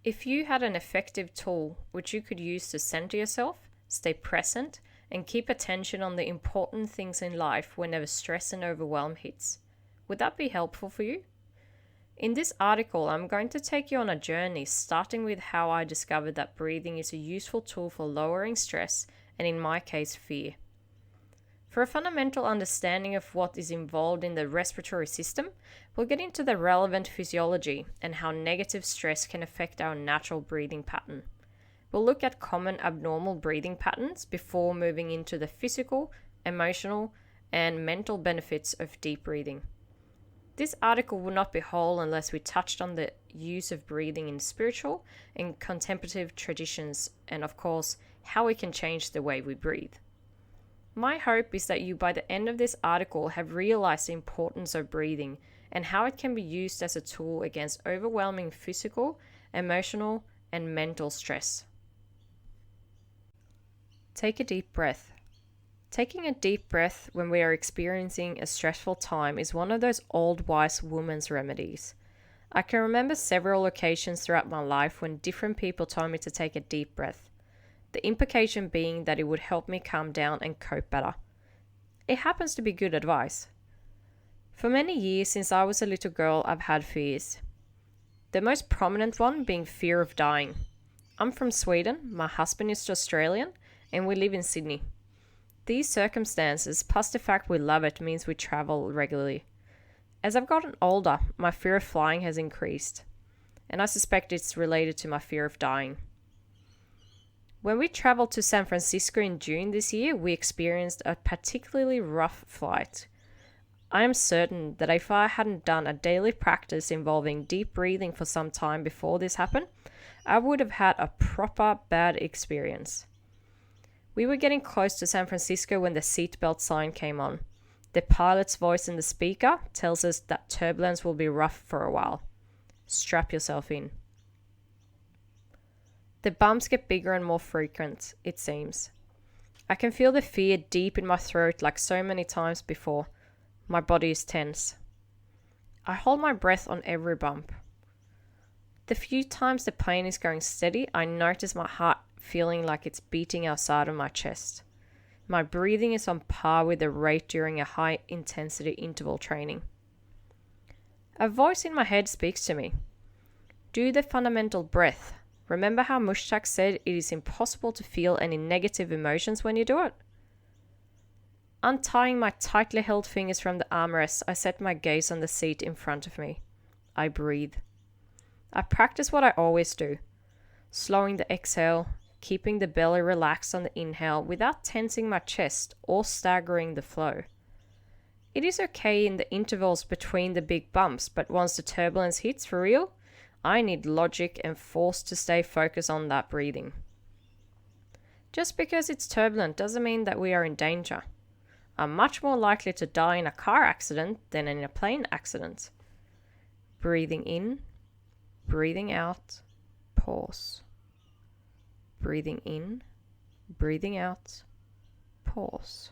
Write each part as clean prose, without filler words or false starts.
If you had an effective tool which you could use to center yourself, stay present, and keep attention on the important things in life whenever stress and overwhelm hits, would that be helpful for you? In this article, I'm going to take you on a journey starting with how I discovered that breathing is a useful tool for lowering stress and, in my case, fear. For a fundamental understanding of what is involved in the respiratory system, we'll get into the relevant physiology and how negative stress can affect our natural breathing pattern. We'll look at common abnormal breathing patterns before moving into the physical, emotional, and mental benefits of deep breathing. This article would not be whole unless we touched on the use of breathing in spiritual and contemplative traditions, and of course, how we can change the way we breathe. My hope is that you, by the end of this article, have realized the importance of breathing and how it can be used as a tool against overwhelming physical, emotional, and mental stress. Take a deep breath. Taking a deep breath when we are experiencing a stressful time is one of those old wise woman's remedies. I can remember several occasions throughout my life when different people told me to take a deep breath. The implication being that it would help me calm down and cope better. It happens to be good advice. For many years since I was a little girl, I've had fears. The most prominent one being fear of dying. I'm from Sweden, my husband is Australian, and we live in Sydney. These circumstances, plus the fact we love it, means we travel regularly. As I've gotten older, my fear of flying has increased, and I suspect it's related to my fear of dying. When we traveled to San Francisco in June this year, we experienced a particularly rough flight. I am certain that if I hadn't done a daily practice involving deep breathing for some time before this happened, I would have had a proper bad experience. We were getting close to San Francisco when the seatbelt sign came on. The pilot's voice in the speaker tells us that turbulence will be rough for a while. Strap yourself in. The bumps get bigger and more frequent, it seems. I can feel the fear deep in my throat like so many times before. My body is tense. I hold my breath on every bump. The few times the plane is going steady, I notice my heart feeling like it's beating outside of my chest. My breathing is on par with the rate during a high-intensity interval training. A voice in my head speaks to me. Do the fundamental breath. Remember how Mushtaq said it is impossible to feel any negative emotions when you do it? Untying my tightly held fingers from the armrest, I set my gaze on the seat in front of me. I breathe. I practice what I always do. Slowing the exhale, keeping the belly relaxed on the inhale without tensing my chest or staggering the flow. It is okay in the intervals between the big bumps, but once the turbulence hits for real, I need logic and force to stay focused on that breathing. Just because it's turbulent doesn't mean that we are in danger. I'm much more likely to die in a car accident than in a plane accident. Breathing in, breathing out, pause. Breathing in, breathing out, pause.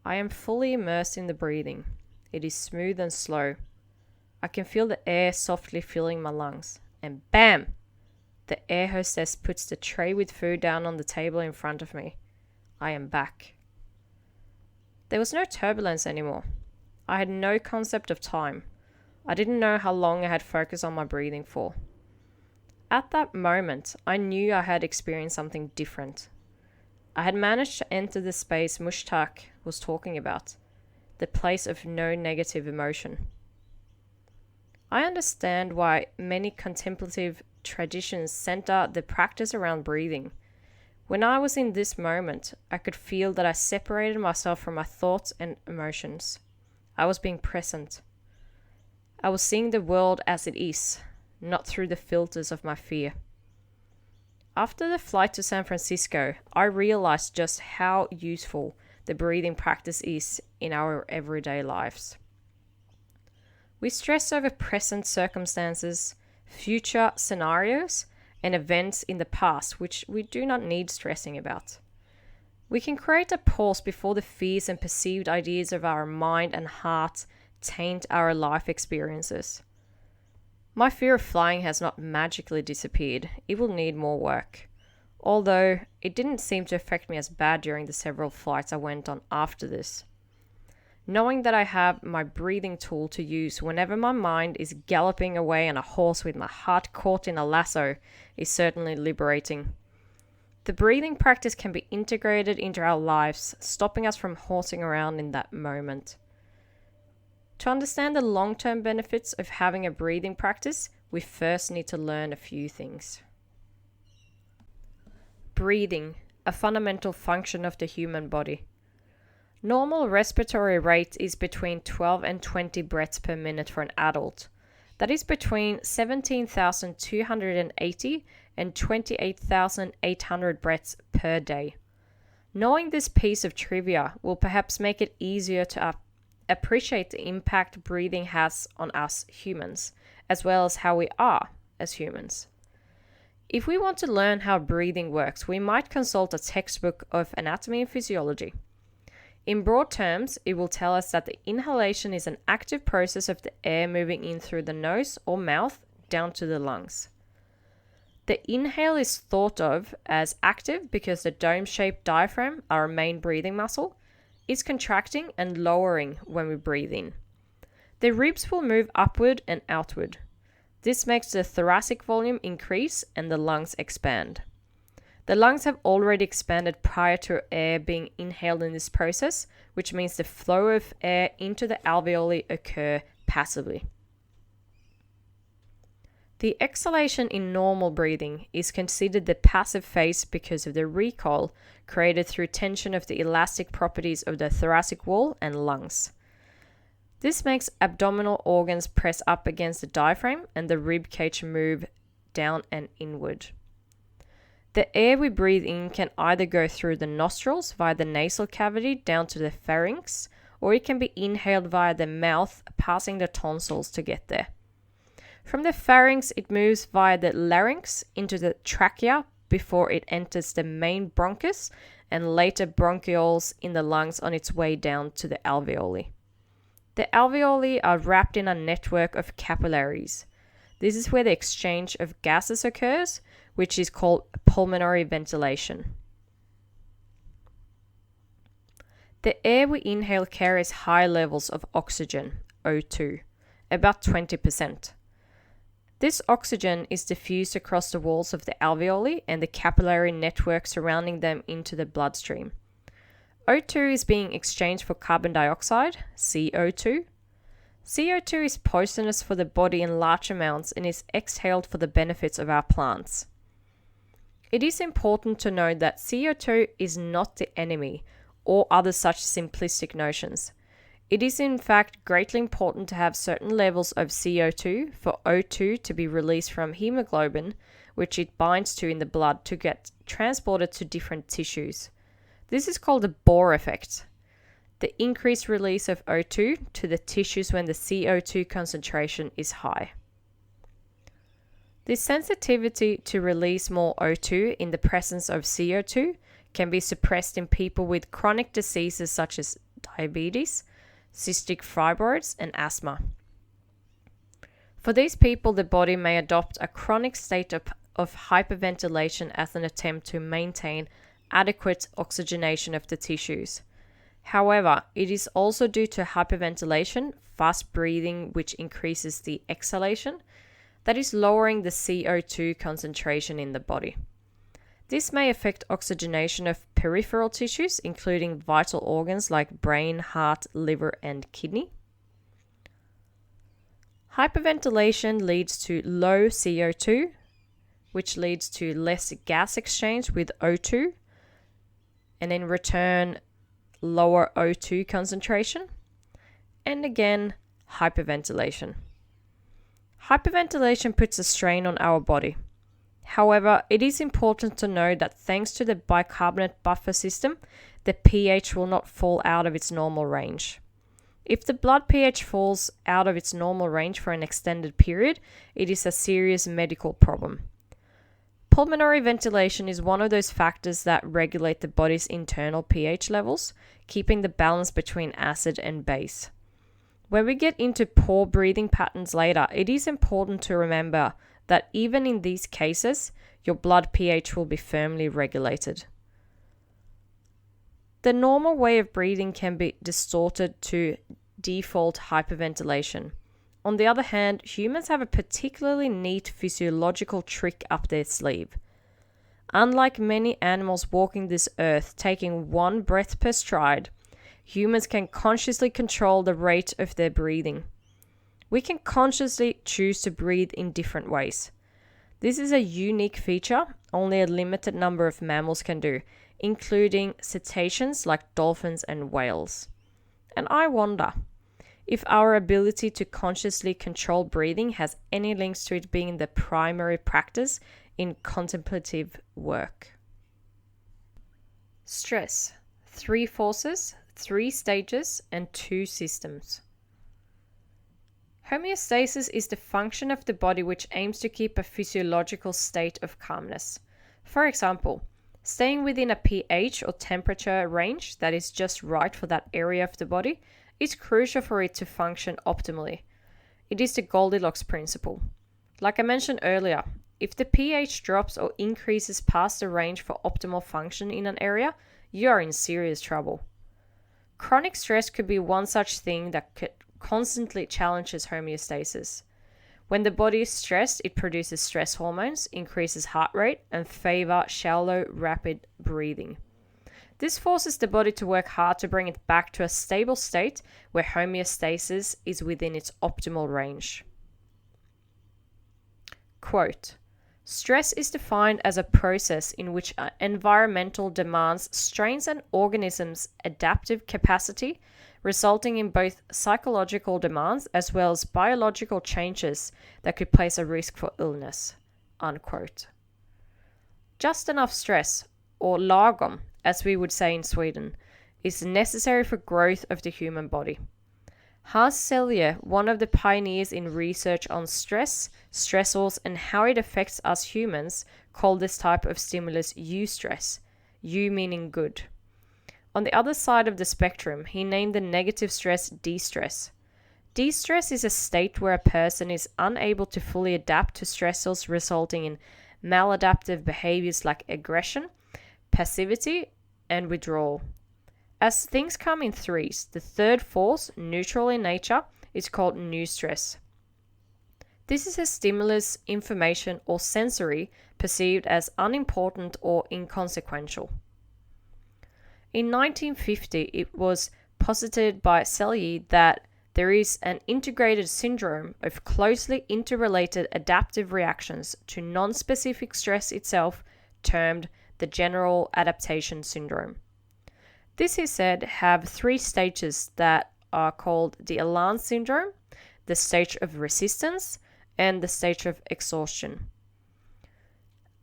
I am fully immersed in the breathing. It is smooth and slow. I can feel the air softly filling my lungs. And bam! The air hostess puts the tray with food down on the table in front of me. I am back. There was no turbulence anymore. I had no concept of time. I didn't know how long I had focused on my breathing for. At that moment, I knew I had experienced something different. I had managed to enter the space Mushtaq was talking about, the place of no negative emotion. I understand why many contemplative traditions center the practice around breathing. When I was in this moment, I could feel that I separated myself from my thoughts and emotions. I was being present. I was seeing the world as it is, not through the filters of my fear. After the flight to San Francisco, I realized just how useful the breathing practice is in our everyday lives. We stress over present circumstances, future scenarios, and events in the past which we do not need stressing about. We can create a pause before the fears and perceived ideas of our mind and heart taint our life experiences. My fear of flying has not magically disappeared. It will need more work. Although, it didn't seem to affect me as bad during the several flights I went on after this. Knowing that I have my breathing tool to use whenever my mind is galloping away on a horse with my heart caught in a lasso is certainly liberating. The breathing practice can be integrated into our lives, stopping us from horsing around in that moment. To understand the long-term benefits of having a breathing practice, we first need to learn a few things. Breathing, a fundamental function of the human body. Normal respiratory rate is between 12 and 20 breaths per minute for an adult. That is between 17,280 and 28,800 breaths per day. Knowing this piece of trivia will perhaps make it easier to appreciate the impact breathing has on us humans, as well as how we are as humans. If we want to learn how breathing works, we might consult a textbook of anatomy and physiology. In broad terms, it will tell us that the inhalation is an active process of the air moving in through the nose or mouth down to the lungs. The inhale is thought of as active because the dome-shaped diaphragm, our main breathing muscle, is contracting and lowering when we breathe in. The ribs will move upward and outward. This makes the thoracic volume increase and the lungs expand. The lungs have already expanded prior to air being inhaled in this process, which means the flow of air into the alveoli occur passively. The exhalation in normal breathing is considered the passive phase because of the recoil created through tension of the elastic properties of the thoracic wall and lungs. This makes abdominal organs press up against the diaphragm and the rib cage move down and inward. The air we breathe in can either go through the nostrils via the nasal cavity down to the pharynx, or it can be inhaled via the mouth, passing the tonsils to get there. From the pharynx, it moves via the larynx into the trachea before it enters the main bronchus and later bronchioles in the lungs on its way down to the alveoli. The alveoli are wrapped in a network of capillaries. This is where the exchange of gases occurs, which is called pulmonary ventilation. The air we inhale carries high levels of oxygen, O2, about 20%. This oxygen is diffused across the walls of the alveoli and the capillary network surrounding them into the bloodstream. O2 is being exchanged for carbon dioxide, CO2. CO2 is poisonous for the body in large amounts and is exhaled for the benefits of our plants. It is important to note that CO2 is not the enemy or other such simplistic notions. It is in fact greatly important to have certain levels of CO2 for O2 to be released from hemoglobin, which it binds to in the blood to get transported to different tissues. This is called the Bohr effect. The increased release of O2 to the tissues when the CO2 concentration is high. This sensitivity to release more O2 in the presence of CO2 can be suppressed in people with chronic diseases such as diabetes, cystic fibroids, and asthma. For these people, the body may adopt a chronic state of hyperventilation as an attempt to maintain adequate oxygenation of the tissues. However, it is also due to hyperventilation, fast breathing, which increases the exhalation, that is lowering the CO2 concentration in the body. This may affect oxygenation of peripheral tissues, including vital organs like brain, heart, liver, and kidney. Hyperventilation leads to low CO2, which leads to less gas exchange with O2, and in return, lower O2 concentration, and again, hyperventilation. Hyperventilation puts a strain on our body. However, it is important to know that thanks to the bicarbonate buffer system, the pH will not fall out of its normal range. If the blood pH falls out of its normal range for an extended period, it is a serious medical problem. Pulmonary ventilation is one of those factors that regulate the body's internal pH levels, keeping the balance between acid and base. When we get into poor breathing patterns later, it is important to remember that even in these cases, your blood pH will be firmly regulated. The normal way of breathing can be distorted to default hyperventilation. On the other hand, humans have a particularly neat physiological trick up their sleeve. Unlike many animals walking this earth taking one breath per stride, humans can consciously control the rate of their breathing. We can consciously choose to breathe in different ways. This is a unique feature only a limited number of mammals can do, including cetaceans like dolphins and whales. And I wonder if our ability to consciously control breathing has any links to it being the primary practice in contemplative work. Stress. 3 forces, 3 stages, and 2 systems. Homeostasis is the function of the body which aims to keep a physiological state of calmness. For example, staying within a pH or temperature range that is just right for that area of the body is crucial for it to function optimally. It is the Goldilocks principle. Like I mentioned earlier, if the pH drops or increases past the range for optimal function in an area, you are in serious trouble. Chronic stress could be one such thing that constantly challenges homeostasis. When the body is stressed, it produces stress hormones, increases heart rate, and favor shallow, rapid breathing. This forces the body to work hard to bring it back to a stable state where homeostasis is within its optimal range. Quote, "Stress is defined as a process in which environmental demands strains an organism's adaptive capacity, resulting in both psychological demands as well as biological changes that could place a risk for illness." Unquote. Just enough stress, or lagom, as we would say in Sweden, is necessary for growth of the human body. Hans Selye, one of the pioneers in research on stress, stressors, and how it affects us humans, called this type of stimulus eustress, eu meaning good. On the other side of the spectrum, he named the negative stress de-stress. De-stress is a state where a person is unable to fully adapt to stressors, resulting in maladaptive behaviors like aggression, passivity, and withdrawal. As things come in threes, the third force, neutral in nature, is called eustress. This is a stimulus, information, or sensory perceived as unimportant or inconsequential. In 1950, it was posited by Selye that there is an integrated syndrome of closely interrelated adaptive reactions to non-specific stress itself, termed the general adaptation syndrome. This, he said, have 3 stages that are called the Elan syndrome, the stage of resistance, and the stage of exhaustion.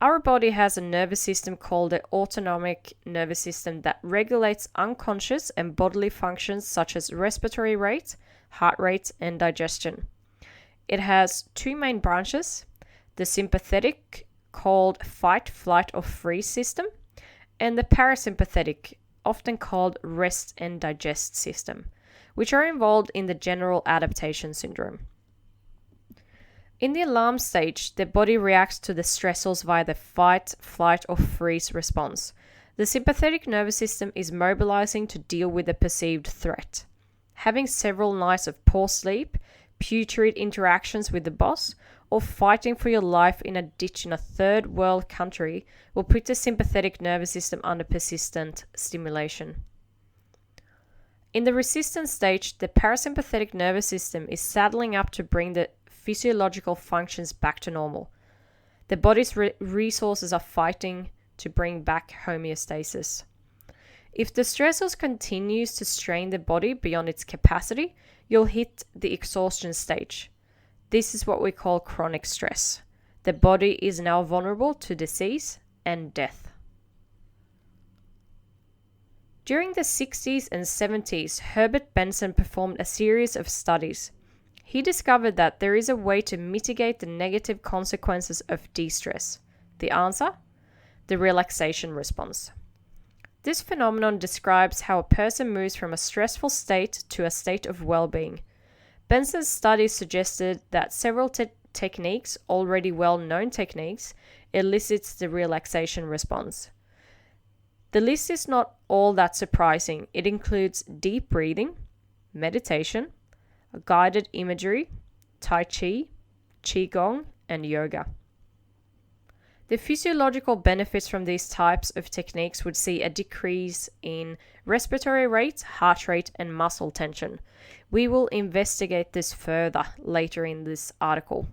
Our body has a nervous system called the autonomic nervous system that regulates unconscious and bodily functions such as respiratory rate, heart rate, and digestion. It has 2 main branches, the sympathetic, called fight, flight, or freeze system, and the parasympathetic, often called rest and digest system, which are involved in the general adaptation syndrome. In the alarm stage, the body reacts to the stressors via the fight, flight, or freeze response. The sympathetic nervous system is mobilizing to deal with the perceived threat. Having several nights of poor sleep, putrid interactions with the boss, or fighting for your life in a ditch in a third world country will put the sympathetic nervous system under persistent stimulation. In the resistance stage, the parasympathetic nervous system is saddling up to bring the physiological functions back to normal. The body's resources are fighting to bring back homeostasis. If the stressors continues to strain the body beyond its capacity, you'll hit the exhaustion stage. This is what we call chronic stress. The body is now vulnerable to disease and death. During the 60s and 70s, Herbert Benson performed a series of studies. He discovered that there is a way to mitigate the negative consequences of de-stress. The answer? The relaxation response. This phenomenon describes how a person moves from a stressful state to a state of well-being. Benson's study suggested that several techniques, already well-known techniques, elicits the relaxation response. The list is not all that surprising. It includes deep breathing, meditation, guided imagery, Tai Chi, Qigong, and yoga. The physiological benefits from these types of techniques would see a decrease in respiratory rate, heart rate, and muscle tension. We will investigate this further later in this article.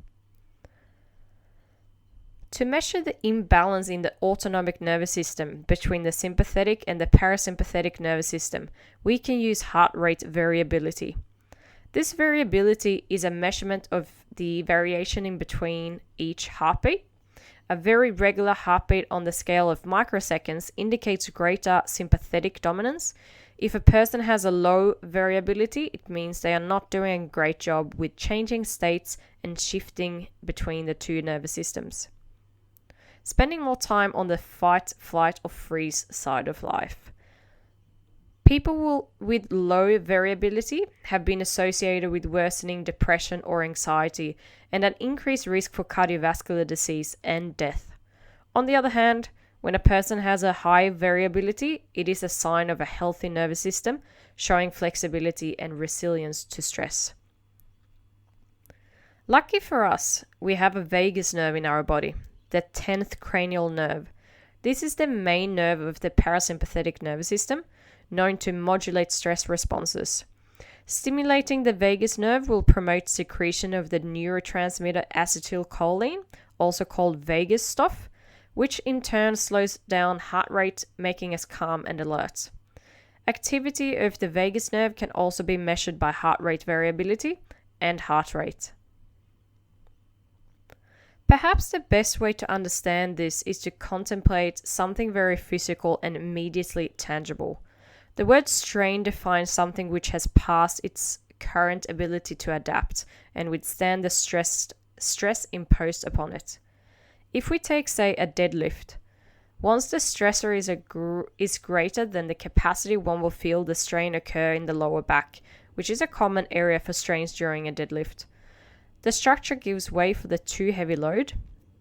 To measure the imbalance in the autonomic nervous system between the sympathetic and the parasympathetic nervous system, we can use heart rate variability. This variability is a measurement of the variation in between each heartbeat. A very regular heartbeat on the scale of microseconds indicates greater sympathetic dominance. If a person has a low variability, it means they are not doing a great job with changing states and shifting between the two nervous systems. Spending more time on the fight, flight, or freeze side of life. People with low variability have been associated with worsening depression or anxiety and an increased risk for cardiovascular disease and death. On the other hand, when a person has a high variability, it is a sign of a healthy nervous system, showing flexibility and resilience to stress. Lucky for us, we have a vagus nerve in our body, the 10th cranial nerve. This is the main nerve of the parasympathetic nervous system, known to modulate stress responses. Stimulating the vagus nerve will promote secretion of the neurotransmitter acetylcholine, also called vagus stuff, which in turn slows down heart rate, making us calm and alert. Activity of the vagus nerve can also be measured by heart rate variability and heart rate. Perhaps the best way to understand this is to contemplate something very physical and immediately tangible. The word strain defines something which has passed its current ability to adapt and withstand the stress imposed upon it. If we take, say, a deadlift, once the stressor is greater than the capacity, one will feel the strain occur in the lower back, which is a common area for strains during a deadlift. The structure gives way for the too heavy load.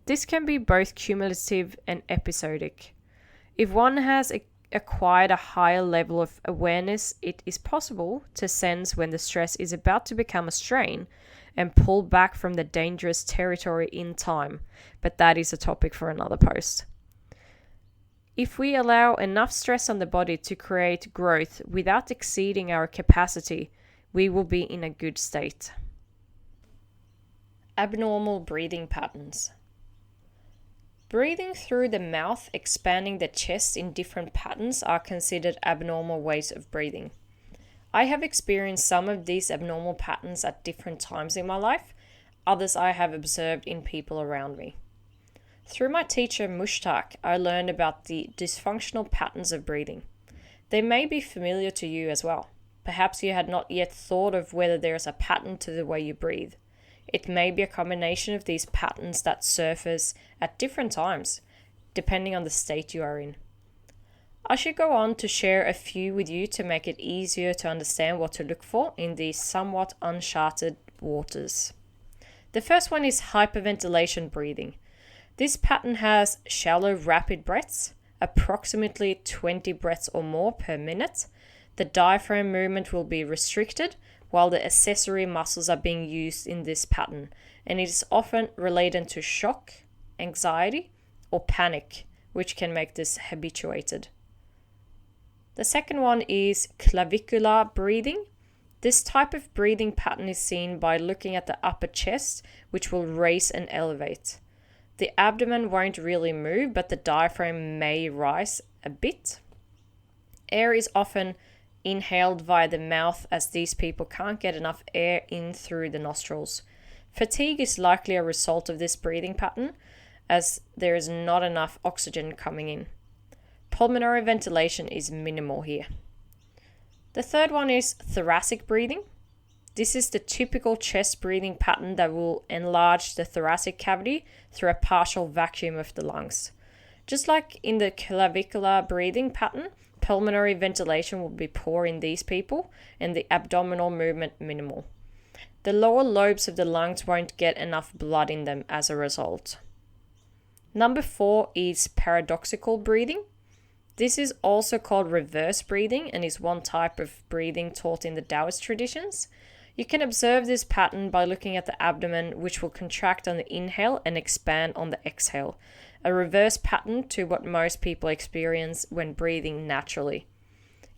This can be both cumulative and episodic. If one has acquired a higher level of awareness, it is possible to sense when the stress is about to become a strain and pull back from the dangerous territory in time, but that is a topic for another post. If we allow enough stress on the body to create growth without exceeding our capacity, we will be in a good state. Abnormal breathing patterns. Breathing through the mouth, expanding the chest in different patterns are considered abnormal ways of breathing. I have experienced some of these abnormal patterns at different times in my life, others I have observed in people around me. Through my teacher Mushtaq, I learned about the dysfunctional patterns of breathing. They may be familiar to you as well. Perhaps you had not yet thought of whether there is a pattern to the way you breathe. It may be a combination of these patterns that surface at different times, depending on the state you are in. I should go on to share a few with you to make it easier to understand what to look for in these somewhat uncharted waters. The first one is hyperventilation breathing. This pattern has shallow, rapid breaths, approximately 20 breaths or more per minute. The diaphragm movement will be restricted, while the accessory muscles are being used in this pattern, and it is often related to shock, anxiety, or panic, which can make this habituated. The second one is clavicular breathing. This type of breathing pattern is seen by looking at the upper chest, which will raise and elevate. The abdomen won't really move, but the diaphragm may rise a bit. Air is often inhaled via the mouth, as these people can't get enough air in through the nostrils. Fatigue is likely a result of this breathing pattern, as there is not enough oxygen coming in. Pulmonary ventilation is minimal here. The third one is thoracic breathing. This is the typical chest breathing pattern that will enlarge the thoracic cavity through a partial vacuum of the lungs. Just like in the clavicular breathing pattern, pulmonary ventilation will be poor in these people and the abdominal movement minimal. The lower lobes of the lungs won't get enough blood in them as a result. Number 4 is paradoxical breathing. This is also called reverse breathing and is one type of breathing taught in the Taoist traditions. You can observe this pattern by looking at the abdomen, which will contract on the inhale and expand on the exhale, a reverse pattern to what most people experience when breathing naturally.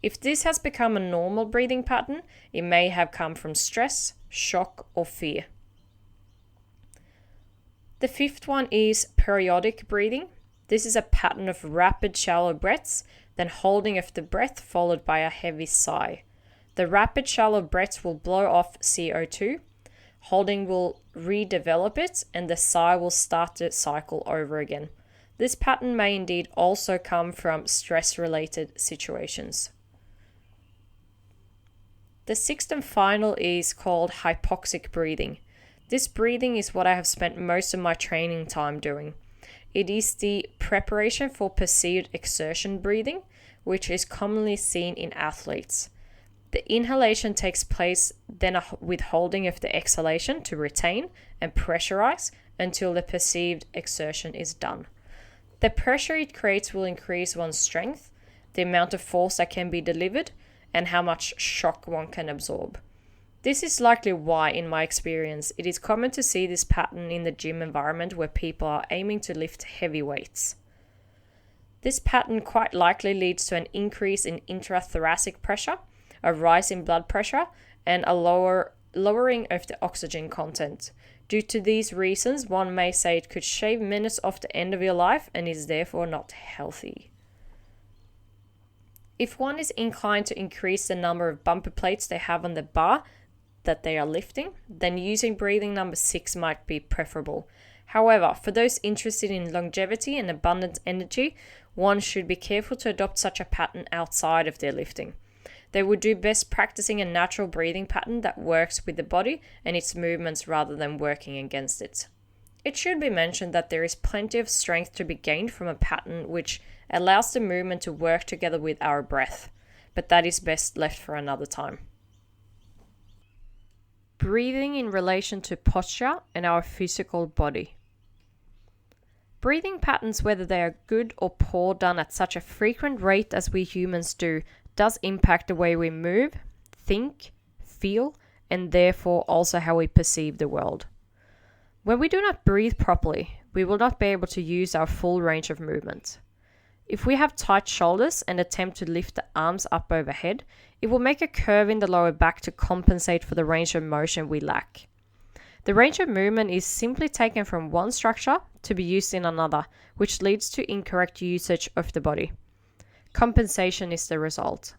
If this has become a normal breathing pattern, it may have come from stress, shock, or fear. The 5th one is periodic breathing. This is a pattern of rapid shallow breaths, then holding of the breath followed by a heavy sigh. The rapid shallow breaths will blow off CO2, holding will redevelop it, and the sigh will start the cycle over again. This pattern may indeed also come from stress-related situations. The 6th and final is called hypoxic breathing. This breathing is what I have spent most of my training time doing. It is the preparation for perceived exertion breathing, which is commonly seen in athletes. The inhalation takes place, then a withholding of the exhalation to retain and pressurize until the perceived exertion is done. The pressure it creates will increase one's strength, the amount of force that can be delivered, and how much shock one can absorb. This is likely why, in my experience, it is common to see this pattern in the gym environment where people are aiming to lift heavy weights. This pattern quite likely leads to an increase in intrathoracic pressure, a rise in blood pressure, and a lowering of the oxygen content. Due to these reasons, one may say it could shave minutes off the end of your life and is therefore not healthy. If one is inclined to increase the number of bumper plates they have on the bar that they are lifting, then using breathing number 6 might be preferable. However, for those interested in longevity and abundant energy, one should be careful to adopt such a pattern outside of their lifting. They would do best practicing a natural breathing pattern that works with the body and its movements rather than working against it. It should be mentioned that there is plenty of strength to be gained from a pattern which allows the movement to work together with our breath, but that is best left for another time. Breathing in relation to posture and our physical body. Breathing patterns, whether they are good or poor, done at such a frequent rate as we humans do, does impact the way we move, think, feel, and therefore also how we perceive the world. When we do not breathe properly, we will not be able to use our full range of movement. If we have tight shoulders and attempt to lift the arms up overhead, it will make a curve in the lower back to compensate for the range of motion we lack. The range of movement is simply taken from one structure to be used in another, which leads to incorrect usage of the body. Compensation is the result.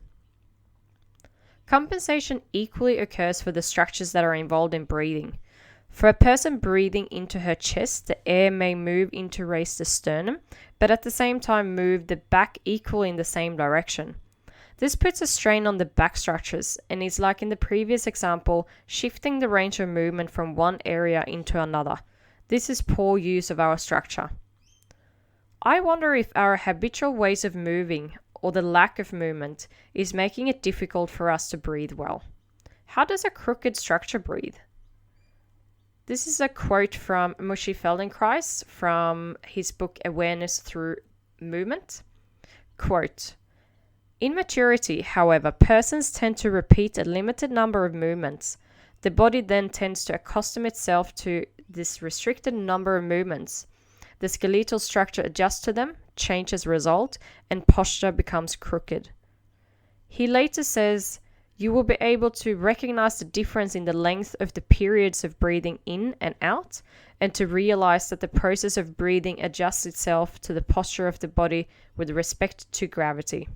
Compensation equally occurs for the structures that are involved in breathing. For a person breathing into her chest, the air may move in to raise the sternum, but at the same time move the back equally in the same direction. This puts a strain on the back structures and is, like in the previous example, shifting the range of movement from one area into another. This is poor use of our structure. I wonder if our habitual ways of moving, or the lack of movement, is making it difficult for us to breathe well. How does a crooked structure breathe? This is a quote from Moshe Feldenkrais from his book Awareness Through Movement. Quote, "In maturity, however, persons tend to repeat a limited number of movements. The body then tends to accustom itself to this restricted number of movements. The skeletal structure adjusts to them, change as a result, and posture becomes crooked." He later says, "You will be able to recognize the difference in the length of the periods of breathing in and out, and to realize that the process of breathing adjusts itself to the posture of the body with respect to gravity.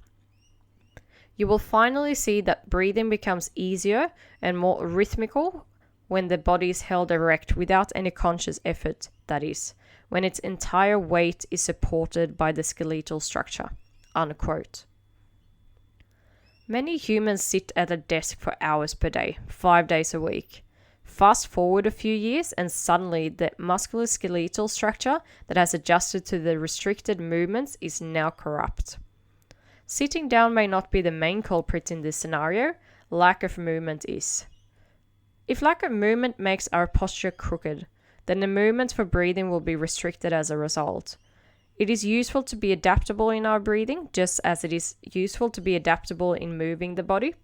You will finally see that breathing becomes easier and more rhythmical when the body is held erect without any conscious effort, that is, when its entire weight is supported by the skeletal structure." Unquote. Many humans sit at a desk for hours per day, 5 days a week. Fast forward a few years and suddenly the musculoskeletal structure that has adjusted to the restricted movements is now corrupt. Sitting down may not be the main culprit in this scenario, lack of movement is. If lack of movement makes our posture crooked, then the movement for breathing will be restricted as a result. It is useful to be adaptable in our breathing, just as it is useful to be adaptable in moving the body.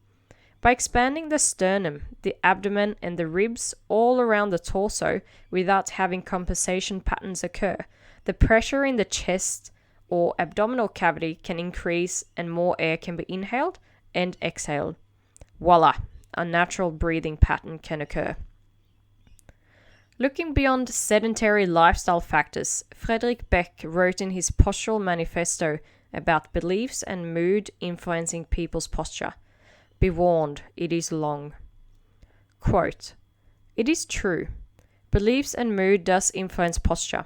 By expanding the sternum, the abdomen, and the ribs all around the torso without having compensation patterns occur, the pressure in the chest or abdominal cavity can increase and more air can be inhaled and exhaled. Voila, a natural breathing pattern can occur. Looking beyond sedentary lifestyle factors, Frederick Beck wrote in his Postural Manifesto about beliefs and mood influencing people's posture. Be warned, it is long. Quote, "It is true. Beliefs and mood does influence posture.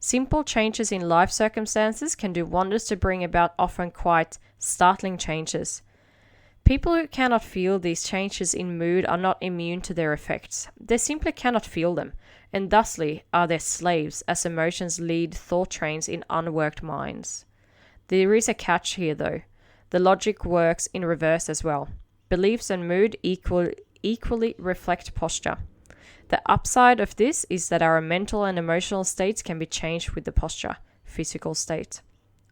Simple changes in life circumstances can do wonders to bring about often quite startling changes. People who cannot feel these changes in mood are not immune to their effects. They simply cannot feel them, and thusly are their slaves as emotions lead thought trains in unworked minds. There is a catch here though. The logic works in reverse as well. Beliefs and mood equally reflect posture. The upside of this is that our mental and emotional states can be changed with the posture, physical state."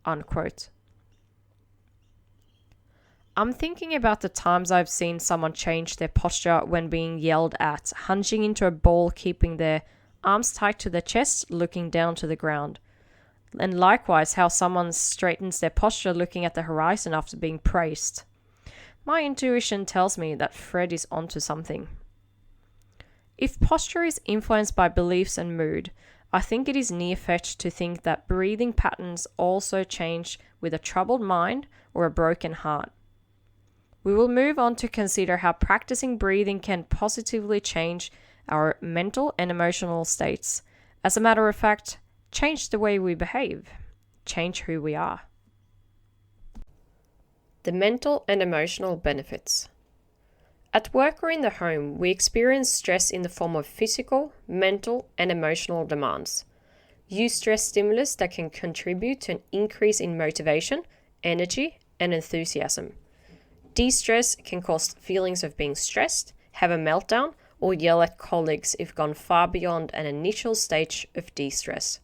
Unquote. I'm thinking about the times I've seen someone change their posture when being yelled at, hunching into a ball, keeping their arms tight to their chest, looking down to the ground. And likewise, how someone straightens their posture looking at the horizon after being praised. My intuition tells me that Fred is onto something. If posture is influenced by beliefs and mood, I think it is near-fetched to think that breathing patterns also change with a troubled mind or a broken heart. We will move on to consider how practicing breathing can positively change our mental and emotional states. As a matter of fact, change the way we behave, change who we are. The mental and emotional benefits. At work or in the home, we experience stress in the form of physical, mental, and emotional demands. Use stress stimulus that can contribute to an increase in motivation, energy, and enthusiasm. De-stress can cause feelings of being stressed, have a meltdown, or yell at colleagues if gone far beyond an initial stage of de-stress.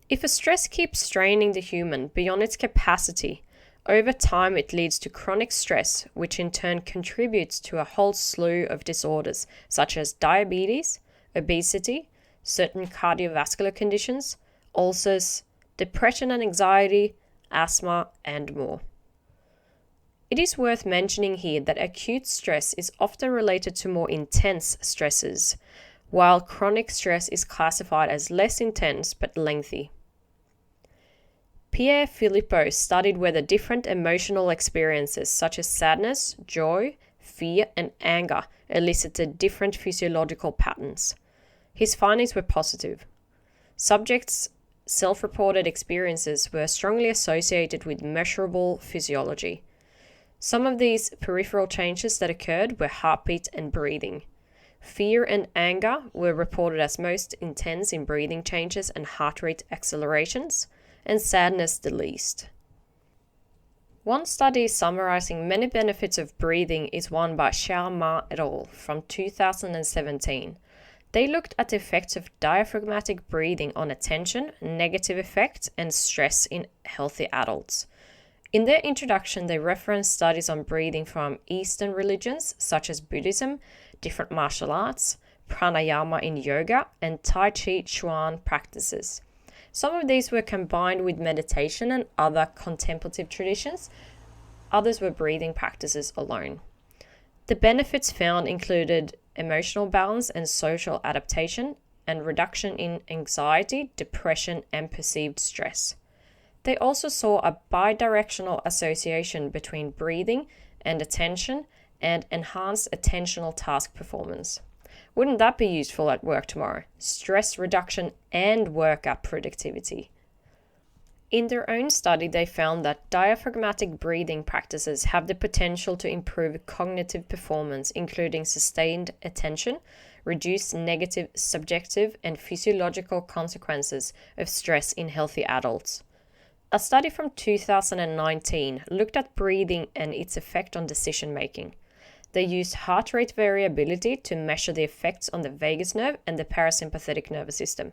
If a stress keeps straining the human beyond its capacity, over time it leads to chronic stress, which in turn contributes to a whole slew of disorders such as diabetes, obesity, certain cardiovascular conditions, ulcers, depression and anxiety, asthma, and more. It is worth mentioning here that acute stress is often related to more intense stresses, while chronic stress is classified as less intense but lengthy. Pierre Philippot studied whether different emotional experiences such as sadness, joy, fear, and anger elicited different physiological patterns. His findings were positive. Subjects' self-reported experiences were strongly associated with measurable physiology. Some of these peripheral changes that occurred were heartbeat and breathing. Fear and anger were reported as most intense in breathing changes and heart rate accelerations, and sadness the least. One study summarizing many benefits of breathing is one by Sharma et al. From 2017. They looked at the effects of diaphragmatic breathing on attention, negative effects, and stress in healthy adults. In their introduction, they referenced studies on breathing from Eastern religions such as Buddhism, different martial arts, pranayama in yoga, and Tai Chi Chuan practices. Some of these were combined with meditation and other contemplative traditions. Others were breathing practices alone. The benefits found included emotional balance and social adaptation, and reduction in anxiety, depression, and perceived stress. They also saw a bidirectional association between breathing and attention and enhanced attentional task performance. Wouldn't that be useful at work tomorrow? Stress reduction and workup productivity. In their own study, they found that diaphragmatic breathing practices have the potential to improve cognitive performance, including sustained attention, reduced negative subjective and physiological consequences of stress in healthy adults. A study from 2019 looked at breathing and its effect on decision making. they used heart rate variability to measure the effects on the vagus nerve and the parasympathetic nervous system.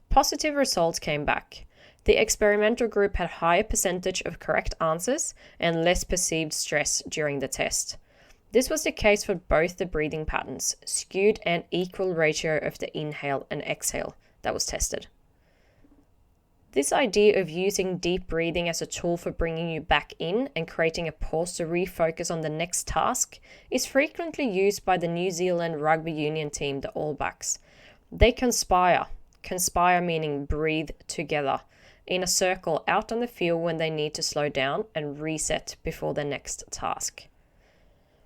Positive results came back. The experimental group had higher percentage of correct answers and less perceived stress during the test. This was the case for both the breathing patterns, skewed and equal ratio of the inhale and exhale that was tested. This idea of using deep breathing as a tool for bringing you back in and creating a pause to refocus on the next task is frequently used by the New Zealand rugby union team, the All Blacks. They conspire meaning breathe together, in a circle out on the field when they need to slow down and reset before the next task.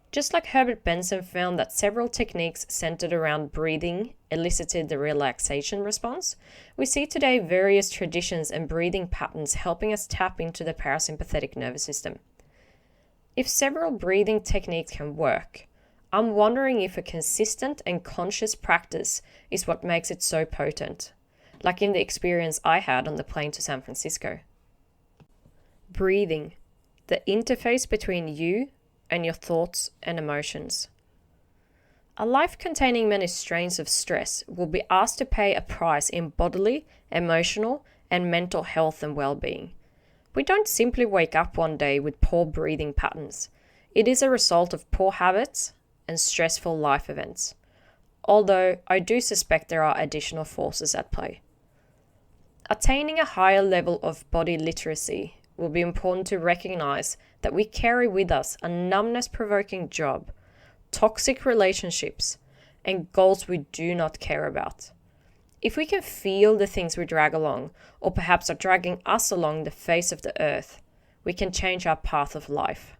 Just like Herbert Benson found that several techniques centered around breathing elicited the relaxation response, we see today various traditions and breathing patterns helping us tap into the parasympathetic nervous system. If several breathing techniques can work, I'm wondering if a consistent and conscious practice is what makes it so potent, like in the experience I had on the plane to San Francisco. Breathing, the interface between you and your thoughts and emotions. A life containing many strains of stress will be asked to pay a price in bodily, emotional, and mental health and well-being. We don't simply wake up one day with poor breathing patterns. It is a result of poor habits and stressful life events, although I do suspect there are additional forces at play. Attaining a higher level of body literacy will be important to recognize that we carry with us a numbness-provoking job, toxic relationships, and goals we do not care about. If we can feel the things we drag along, or perhaps are dragging us along the face of the earth, we can change our path of life.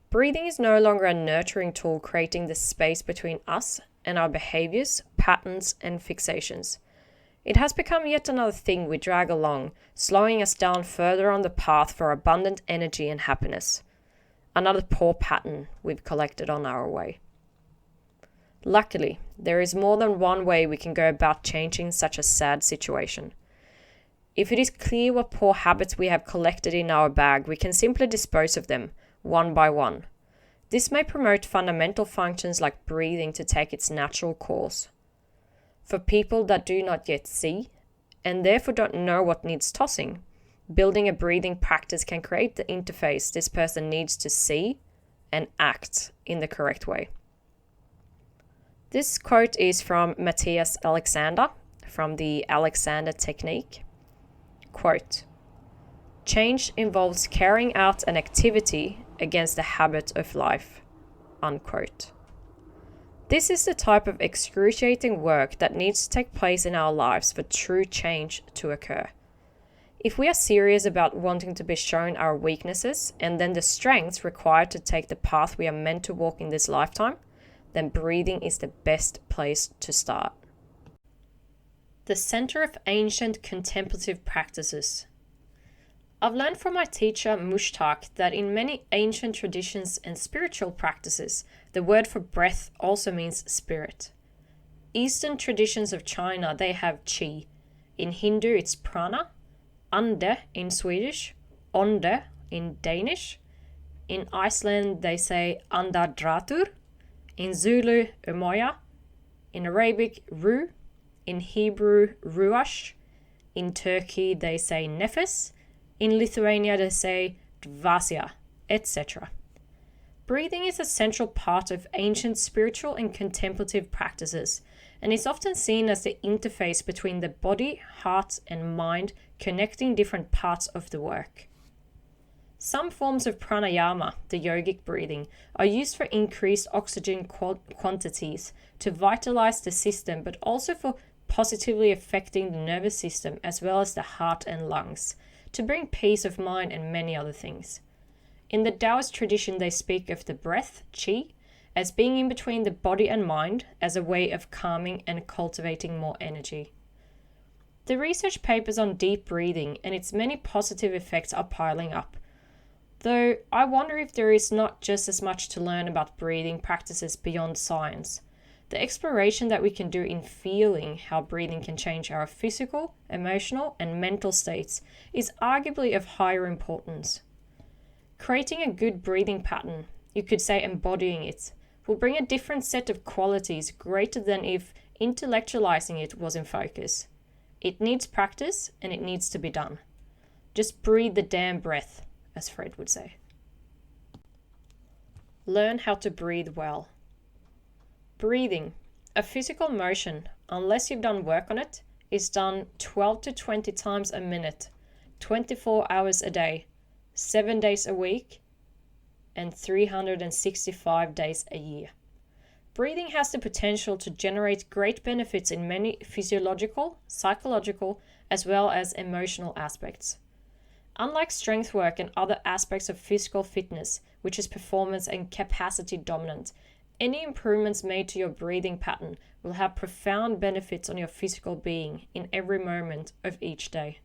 Breathing is no longer a nurturing tool creating the space between us and our behaviors, patterns, and fixations. It has become yet another thing we drag along, slowing us down further on the path for abundant energy and happiness. Another poor pattern we've collected on our way. Luckily, there is more than one way we can go about changing such a sad situation. If it is clear what poor habits we have collected in our bag, we can simply dispose of them, one by one. This may promote fundamental functions like breathing to take its natural course. For people that do not yet see, and therefore don't know what needs tossing, building a breathing practice can create the interface this person needs to see and act in the correct way. This quote is from Matthias Alexander, from the Alexander Technique. Quote, "Change involves carrying out an activity against the habit of life." Unquote. This is the type of excruciating work that needs to take place in our lives for true change to occur. If we are serious about wanting to be shown our weaknesses and then the strengths required to take the path we are meant to walk in this lifetime, then breathing is the best place to start. The Center of Ancient Contemplative Practices. I've learned from my teacher Mushtaq that in many ancient traditions and spiritual practices, the word for breath also means spirit. Eastern traditions of China, they have qi. In Hindu, it's prana, ande in Swedish, onde in Danish. In Iceland, they say andadratur. In Zulu, umoya. In Arabic, ru. In Hebrew, ruach. In Turkey, they say nefes. In Lithuania, they say dvasya, etc. Breathing is a central part of ancient spiritual and contemplative practices, and is often seen as the interface between the body, heart, and mind, connecting different parts of the work. Some forms of pranayama, the yogic breathing, are used for increased oxygen quantities to vitalize the system, but also for positively affecting the nervous system as well as the heart and lungs, to bring peace of mind and many other things. In the Taoist tradition, they speak of the breath, qi, as being in between the body and mind as a way of calming and cultivating more energy. The research papers on deep breathing and its many positive effects are piling up, though I wonder if there is not just as much to learn about breathing practices beyond science. The exploration that we can do in feeling how breathing can change our physical, emotional, and mental states is arguably of higher importance. Creating a good breathing pattern you could say embodying it, will bring a different set of qualities greater than if intellectualizing it was in focus. It needs practice and it needs to be done. Just breathe the damn breath, as Fred would say. Learn how to breathe well. Breathing, a physical motion, unless you've done work on it, is done 12 to 20 times a minute, 24 hours a day, 7 days a week, and 365 days a year. Breathing has the potential to generate great benefits in many physiological, psychological, as well as emotional aspects. Unlike strength work and other aspects of physical fitness, which is performance and capacity dominant, any improvements made to your breathing pattern will have profound benefits on your physical being in every moment of each day.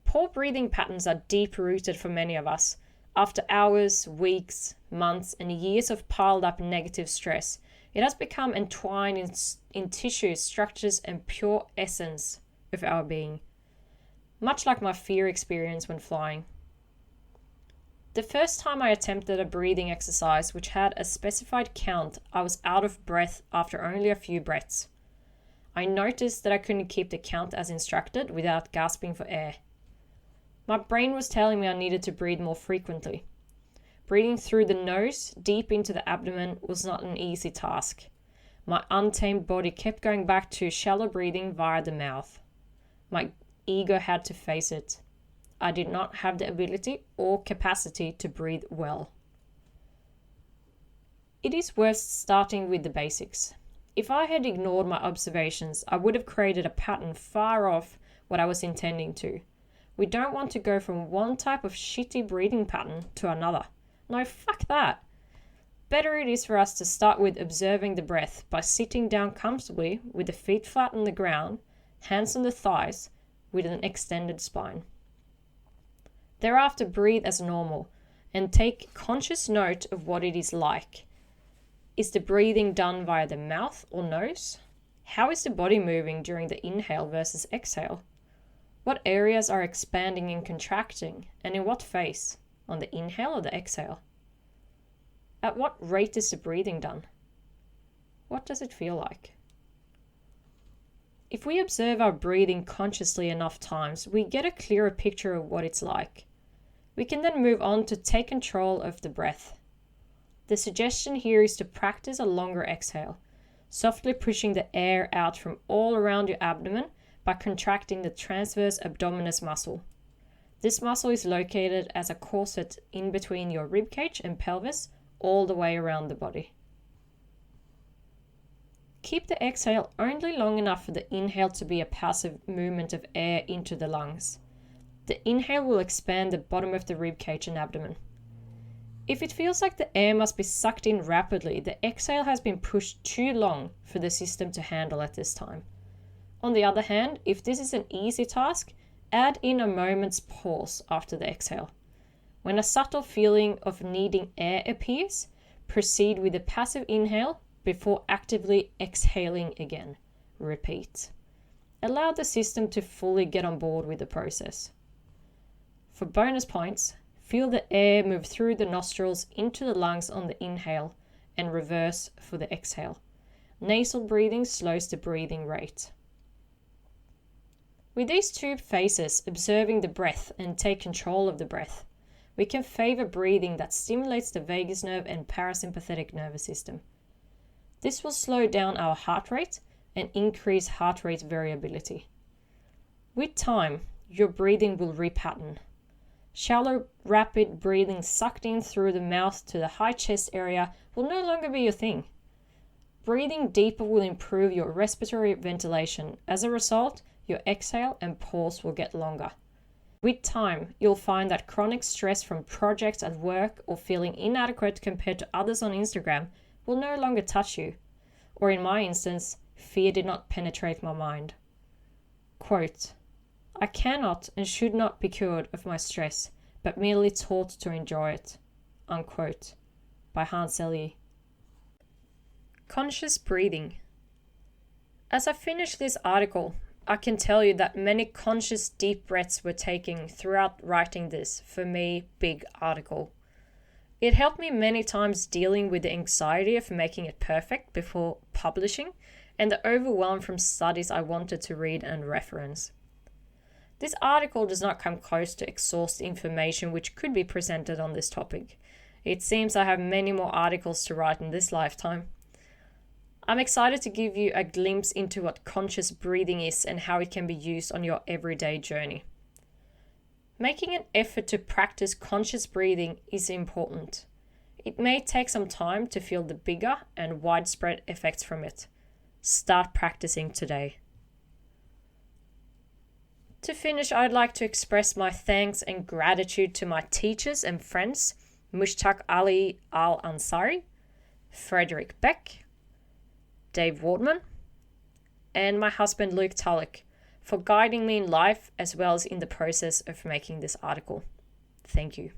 Poor breathing patterns are deep-rooted for many of us. After hours, weeks, months, and years of piled up negative stress, it has become entwined in tissues, structures, and pure essence of our being. Much like my fear experience when flying. The first time I attempted a breathing exercise which had a specified count, I was out of breath after only a few breaths. I noticed that I couldn't keep the count as instructed without gasping for air. My brain was telling me I needed to breathe more frequently. Breathing through the nose, deep into the abdomen, was not an easy task. My untamed body kept going back to shallow breathing via the mouth. My ego had to face it. I did not have the ability or capacity to breathe well. It is worth starting with the basics. If I had ignored my observations, I would have created a pattern far off what I was intending to. We don't want to go from one type of shitty breathing pattern to another. No, fuck that. Better it is for us to start with observing the breath by sitting down comfortably with the feet flat on the ground, hands on the thighs, with an extended spine. Thereafter, breathe as normal and take conscious note of what it is like. Is the breathing done via the mouth or nose? How is the body moving during the inhale versus exhale? What areas are expanding and contracting, and in what phase? On the inhale or the exhale? At what rate is the breathing done? What does it feel like? If we observe our breathing consciously enough times, we get a clearer picture of what it's like. We can then move on to take control of the breath. The suggestion here is to practice a longer exhale, softly pushing the air out from all around your abdomen by contracting the transverse abdominis muscle. This muscle is located as a corset in between your ribcage and pelvis, all the way around the body. Keep the exhale only long enough for the inhale to be a passive movement of air into the lungs. The inhale will expand the bottom of the ribcage and abdomen. If it feels like the air must be sucked in rapidly, the exhale has been pushed too long for the system to handle at this time. On the other hand, if this is an easy task, add in a moment's pause after the exhale. When a subtle feeling of needing air appears, proceed with a passive inhale before actively exhaling again. Repeat. Allow the system to fully get on board with the process. For bonus points, feel the air move through the nostrils into the lungs on the inhale and reverse for the exhale. Nasal breathing slows the breathing rate. With these two phases, observing the breath and take control of the breath, we can favor breathing that stimulates the vagus nerve and parasympathetic nervous system. This will slow down our heart rate and increase heart rate variability. With time, your breathing will repattern. Shallow, rapid breathing sucked in through the mouth to the high chest area will no longer be your thing. Breathing deeper will improve your respiratory ventilation. As a result, your exhale and pause will get longer. With time, you'll find that chronic stress from projects at work or feeling inadequate compared to others on Instagram will no longer touch you. Or in my instance, fear did not penetrate my mind. Quote, I cannot and should not be cured of my stress, but merely taught to enjoy it. Unquote. By Hans Selye. Conscious breathing. As I finish this article, I can tell you that many conscious deep breaths were taken throughout writing this, for me, big article. It helped me many times dealing with the anxiety of making it perfect before publishing and the overwhelm from studies I wanted to read and reference. This article does not come close to exhaust the information which could be presented on this topic. It seems I have many more articles to write in this lifetime. I'm excited to give you a glimpse into what conscious breathing is and how it can be used on your everyday journey. Making an effort to practice conscious breathing is important. It may take some time to feel the bigger and widespread effects from it. Start practicing today. To finish, I'd like to express my thanks and gratitude to my teachers and friends, Mushtaq Ali Al-Ansari, Frederick Beck, Dave Wardman, and my husband Luke Tulloch for guiding me in life as well as in the process of making this article. Thank you.